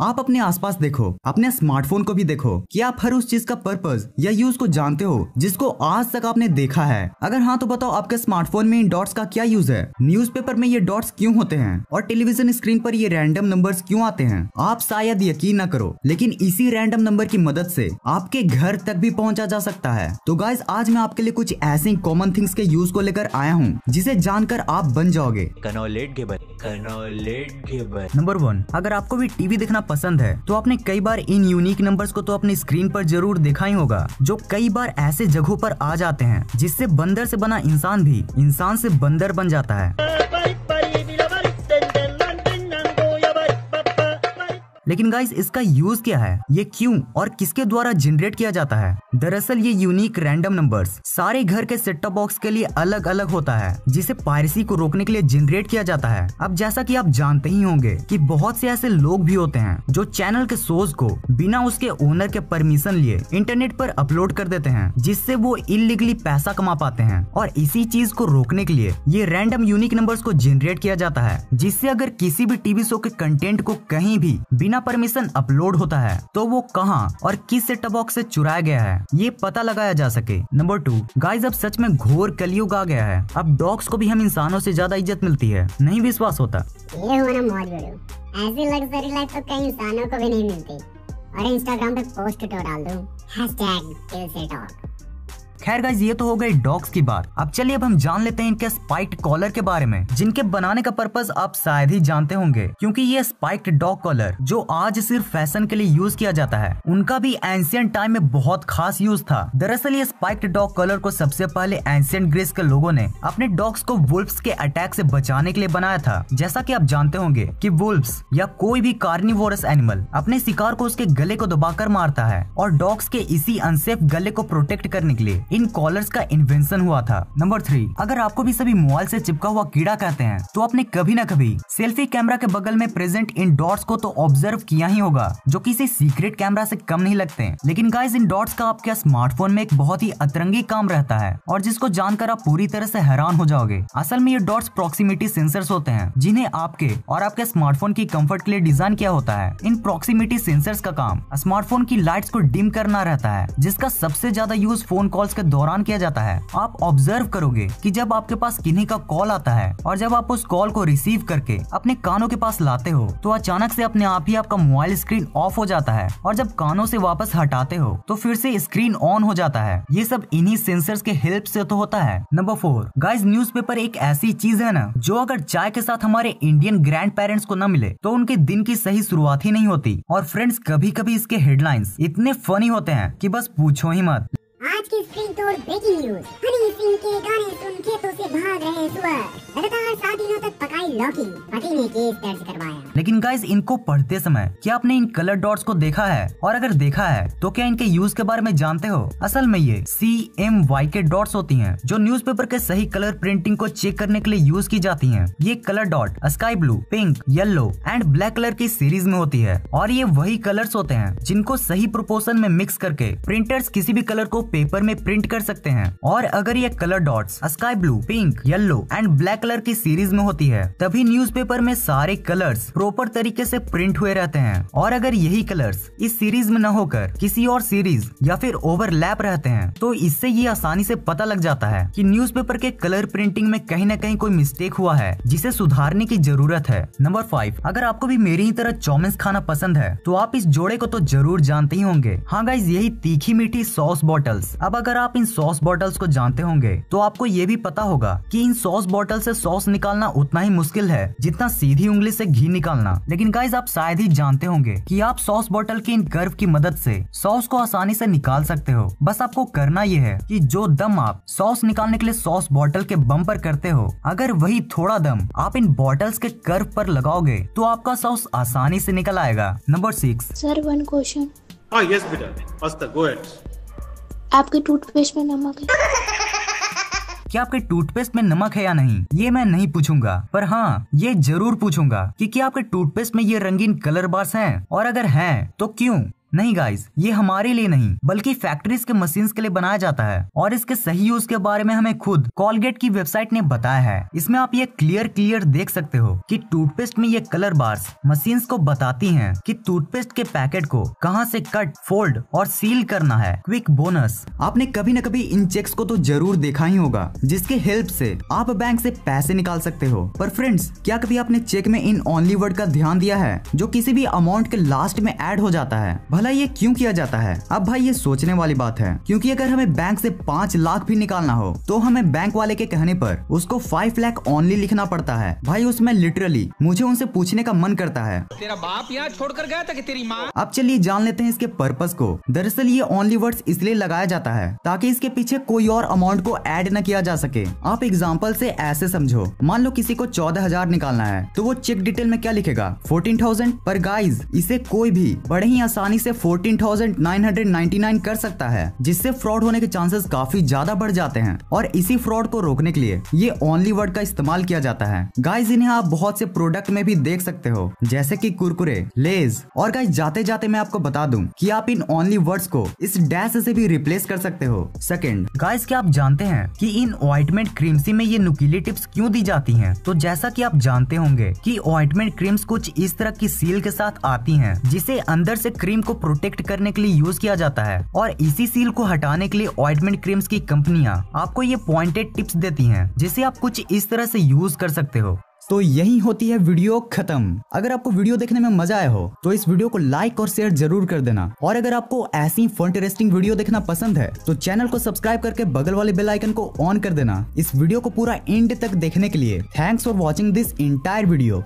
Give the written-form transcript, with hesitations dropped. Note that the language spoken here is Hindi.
आप अपने आसपास देखो, अपने स्मार्टफोन को भी देखो कि आप हर उस चीज का पर्पस या यूज को जानते हो जिसको आज तक आपने देखा है। अगर हाँ तो बताओ आपके स्मार्टफोन में इन डॉट्स का क्या यूज है, न्यूज़पेपर में ये डॉट्स क्यों होते हैं और टेलीविजन स्क्रीन पर ये रैंडम नंबर्स क्यों आते हैं। आप शायद यकीन ना करो लेकिन इसी रैंडम नंबर की मदद से आपके घर तक भी पहुंचा जा सकता है। तो गाइस आज मैं आपके लिए कुछ ऐसी कॉमन थिंग्स के यूज को लेकर आया हूँ जिसे जानकर आप बन जाओगे नंबर 1, अगर आपको भी टीवी देखना पसंद है तो आपने कई बार इन यूनिक नंबर्स को तो अपनी स्क्रीन पर जरूर देखा ही होगा, जो कई बार ऐसे जगहों पर आ जाते हैं जिससे बंदर से बना इंसान भी इंसान से बंदर बन जाता है। लेकिन गाइस इसका यूज क्या है, ये क्यों और किसके द्वारा जनरेट किया जाता है। दरअसल ये यूनिक रैंडम नंबर्स सारे घर के सेट टॉप बॉक्स के लिए अलग अलग होता है, जिसे पायरेसी को रोकने के लिए जनरेट किया जाता है। अब जैसा कि आप जानते ही होंगे कि बहुत से ऐसे लोग भी होते हैं जो चैनल के शोज को बिना उसके ओनर के परमिशन लिए इंटरनेट पर अपलोड कर देते हैं, जिससे वो इलीगली पैसा कमा पाते हैं। और इसी चीज को रोकने के लिए ये रैंडम यूनिक नंबर्स को जनरेट किया जाता है, जिससे अगर किसी भी टीवी शो के कंटेंट को कहीं भी बिना परमिशन अपलोड होता है तो वो कहां और किस सेट टॉप बॉक्स से चुराया गया है ये पता लगाया जा सके। नंबर 2, गाइस अब सच में घोर कलयुग आ गया है। अब डॉग्स को भी हम इंसानों से ज्यादा इज्जत मिलती है, नहीं विश्वास होता। ये हुआ ना मौज वीडियो, ऐसी लग्जरी लाइफ तो कई इंसानों को भी नहीं मिलती। और इंस्टाग्राम पे पोस्ट तो डाल दूं #KillSeTalk। खैर गाइस ये तो हो गई डॉग्स की बात। अब चलिए अब हम जान लेते हैं इनके स्पाइक्ड कॉलर के बारे में, जिनके बनाने का पर्पस आप शायद ही जानते होंगे, क्योंकि ये स्पाइक्ड डॉग कॉलर जो आज सिर्फ फैशन के लिए यूज किया जाता है, उनका भी एंशिएंट टाइम में बहुत खास यूज था। दरअसल ये स्पाइक्ड डॉग कॉलर को सबसे पहले एंशिएंट ग्रीस के लोगों ने अपने डॉग्स को वुल्फ्स के अटैक से बचाने के लिए बनाया था। जैसा कि आप जानते होंगे कि वुल्फ्स या कोई भी कार्निवोरस एनिमल अपने शिकार को उसके गले को दबाकर मारता है, और डॉग्स के इसी अनसेफ गले को प्रोटेक्ट करने के लिए इन कॉलर्स का इन्वेंशन हुआ था। नंबर 3, अगर आपको भी सभी मोबाइल से चिपका हुआ कीड़ा कहते हैं तो आपने कभी न कभी सेल्फी कैमरा के बगल में प्रेजेंट इन डॉट्स को तो ऑब्जर्व किया ही होगा, जो किसी सीक्रेट कैमरा से कम नहीं लगते। लेकिन गाइस इन डॉट्स का आपके स्मार्टफोन में एक बहुत ही अतरंगी काम रहता है, और जिसको जानकर आप पूरी तरह से हैरान हो जाओगे। असल में ये डॉट्स प्रॉक्सिमिटी सेंसर्स होते हैं, जिन्हें आपके और आपके स्मार्टफोन की कंफर्ट के लिए डिजाइन किया होता है। इन प्रॉक्सिमिटी सेंसर्स का काम स्मार्टफोन की लाइट्स को डिम करना रहता है, जिसका सबसे ज्यादा यूज फोन कॉल्स के दौरान किया जाता है। आप ऑब्जर्व करोगे कि जब आपके पास किन्हीं का कॉल आता है और जब आप उस कॉल को रिसीव करके अपने कानों के पास लाते हो तो अचानक से अपने आप ही आपका मोबाइल स्क्रीन ऑफ हो जाता है, और जब कानों से वापस हटाते हो तो फिर से स्क्रीन ऑन हो जाता है। ये सब इन्हीं सेंसर्स के हेल्प से तो होता है। नंबर 4, गाइस न्यूज़पेपर एक ऐसी चीज है ना, जो अगर चाय के साथ हमारे इंडियन ग्रैंड पेरेंट्स को न मिले तो उनके दिन की सही शुरुआत ही नहीं होती। और फ्रेंड्स कभी कभी इसके हेडलाइंस इतने फनी होते हैं कि बस पूछो ही मत। आज की स्क्रीन तोड़ ब्रेकिंग न्यूज, हनी सिंह के गाने सुन खेतों से भाग रहे सुअर, लगातार 7 दिनों तक पकाई लौकी, पति ने केस दर्ज करवाया। लेकिन गाइस इनको पढ़ते समय क्या आपने इन कलर डॉट्स को देखा है, और अगर देखा है तो क्या इनके यूज के बारे में जानते हो। असल में ये CMYK डॉट्स होती हैं, जो न्यूज़पेपर के सही कलर प्रिंटिंग को चेक करने के लिए यूज की जाती हैं। ये colour dot sky blue, pink, yellow and black colour की सीरीज में होती है, और ये वही कलर्स होते हैं जिनको सही प्रोपोर्शन में मिक्स करके प्रिंटर्स किसी भी कलर को पेपर में प्रिंट कर सकते हैं। और अगर ये colour dots sky blue, pink, yellow and black colour की सीरीज में होती है, तभी न्यूज़पेपर में सारे कलर्स प्रॉपर तरीके से प्रिंट हुए रहते हैं। और अगर यही कलर्स इस सीरीज में न होकर किसी और सीरीज या फिर ओवरलैप रहते हैं, तो इससे ये आसानी से पता लग जाता है कि न्यूज़पेपर के कलर प्रिंटिंग में कहीं न कहीं कोई मिस्टेक हुआ है, जिसे सुधारने की जरूरत है। नंबर 5, अगर आपको भी मेरी ही तरह चाउमीन खाना पसंद है तो आप इस जोड़े को तो जरूर जानते ही होंगे। हाँ गाइस, यही तीखी मीठी सॉस बॉटल्स। अब अगर आप इन सॉस बॉटल्स को जानते होंगे तो आपको ये भी पता होगा कि इन सॉस बॉटल से सॉस निकालना उतना ही मुश्किल है जितना सीधी उंगली से घी निकालना। लेकिन गाइस आप शायद ही जानते होंगे कि आप सॉस बॉटल की इन कर्व की मदद से सॉस को आसानी से निकाल सकते हो। बस आपको करना ये है कि जो दम आप सॉस निकालने के लिए सॉस बॉटल के बम पर करते हो, अगर वही थोड़ा दम आप इन बॉटल्स के कर्व पर लगाओगे तो आपका सॉस आसानी से निकल आएगा। Number 6, sir 1 question. हाँ यस बेटा, फास्टर गो अहेड। आपके टूथपेस्ट में नमक है? क्या आपके टूथपेस्ट में नमक है या नहीं, ये मैं नहीं पूछूंगा, पर हाँ ये जरूर पूछूंगा कि क्या आपके टूथपेस्ट में ये रंगीन कलर बार्स हैं, और अगर हैं तो क्यों। नहीं गाइस, ये हमारे लिए नहीं बल्कि फैक्ट्रीज के मशीन्स के लिए बनाया जाता है और इसके सही यूज के बारे में हमें खुद कोलगेट की वेबसाइट ने बताया है। इसमें आप ये क्लियर देख सकते हो कि टूथपेस्ट में ये कलर बार्स मशीन्स को बताती हैं कि टूथपेस्ट के पैकेट को कहां से कट, फोल्ड और सील करना है। क्विक बोनस, आपने कभी न कभी इन चेक्स को तो जरूर देखा ही होगा जिसके हेल्प से आप बैंक से पैसे निकाल सकते हो। पर फ्रेंड्स, क्या कभी आपने चेक में इन ओनली वर्ड का ध्यान दिया है जो किसी भी अमाउंट के लास्ट में ऐड हो जाता है? भला ये क्यों किया जाता है? अब भाई ये सोचने वाली बात है, क्योंकि अगर हमें बैंक से 5 लाख भी निकालना हो तो हमें बैंक वाले के कहने पर उसको 5 लाख ओनली लिखना पड़ता है। भाई उसमें लिटरली मुझे उनसे पूछने का मन करता है, तेरा बाप यहाँ छोड़कर गया था कि तेरी माँ? अब चलिए जान लेते हैं इसके पर्पस को। दरअसल ये ओनली वर्ड्स इसलिए लगाया जाता है ताकि इसके पीछे कोई और अमाउंट को ऐड न किया जा सके। आप एग्जाम्पल से ऐसे समझो, मान लो किसी को 14,000 निकालना है तो वो चेक डिटेल में क्या लिखेगा? 14,000। पर गाइज इसे कोई भी बड़े ही आसानी से 14,999 कर सकता है, जिससे फ्रॉड होने के चांसेस काफी ज्यादा बढ़ जाते हैं। और इसी फ्रॉड को रोकने के लिए ये ओनली वर्ड का इस्तेमाल किया जाता है। गाइज इन्हें आप बहुत से प्रोडक्ट में भी देख सकते हो जैसे कि कुरकुरे, लेज। और गाइज जाते जाते मैं आपको बता दूं कि आप इन ओनली वर्ड्स को इस डैश से भी रिप्लेस कर सकते हो। सेकंड, गाइज क्या आप जानते हैं कि इन ऑइंटमेंट क्रीम्स में ये नुकीली टिप्स क्यों दी जाती हैं? तो जैसा कि आप जानते होंगे कि ऑइंटमेंट क्रीम्स कुछ इस तरह की सील के साथ आती हैं जिसे अंदर से क्रीम को प्रोटेक्ट करने के लिए यूज किया जाता है। और इसी सील को हटाने के लिए ऑइंटमेंट क्रीम्स की कंपनियां आपको ये पॉइंटेड टिप्स देती हैं जिसे आप कुछ इस तरह से यूज कर सकते हो। तो यही होती है वीडियो खत्म। अगर आपको वीडियो देखने में मजा आया हो तो इस वीडियो को लाइक और शेयर जरूर कर देना। और अगर आपको ऐसी इंटरेस्टिंग वीडियो देखना पसंद है तो चैनल को सब्सक्राइब करके बगल वाले बेल आइकन को ऑन कर देना। इस वीडियो को पूरा एंड तक देखने के लिए thanks for watching this entire video.